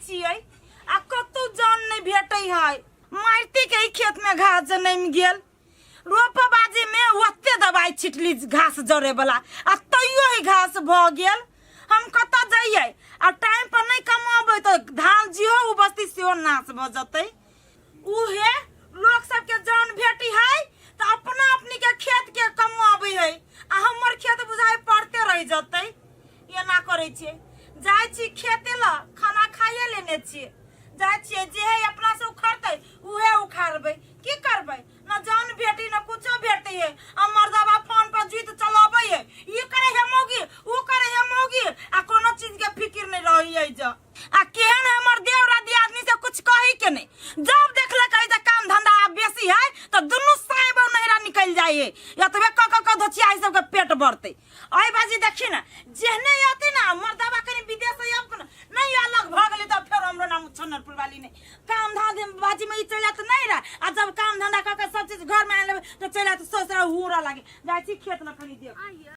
छियै आ कतौ जान नहीं भेटै है। मारती के खेत में घास जन्म गेल, रोपबाजी में ओते दवाई छिटली घास जड़े वाला आ तैयो ही घास भ गेल। हम कत जाइए आ टाइम पर नहीं कमाबे तो धान जिहो उपस्थित सेहो नाश भ जतै। उहे लोग सबके जान भेटी है तो अपना अपनी के खेत के कमाबे है आ हमर खेत बुझाए पड़ते रह जतै। ये ना करे छियै, जाय छी खेते ला खाना खाइए लेने छियै, जाय छियै जे है अपना से उखड़तै उहे उखाड़बै। की करबै, ना जान भेटी ना कुछो भेटै है। हमर दबा फोन पर जीत चलाबै है, ई करे है मौगी ऊ करे है मौगी आ कोनो चीज के फिक्र नहीं रही है। ज आ केहन हमर देवरा दी आदमी से कुछ कही के नहीं, जब देखलक है काम धंधा बेसी है तो दुनु साइब नहरा निकल जाए है या तो क धोचिया सब के पेट बढ़ते। आई बाजी देखी ना जेहने आते ना हमर दबा कनी विदेश से अब नहीं अलग भ गेली त फिर हमरो नाम छन्नरपुर वाली नहीं काम धंधा बाजी में चला तो नहीं रहा। आ जब काम धंधा क के सब चीज घर में आ लेबे तो चला तो ससुरा हुरा लागे। जाय छी खेत में खनी दे।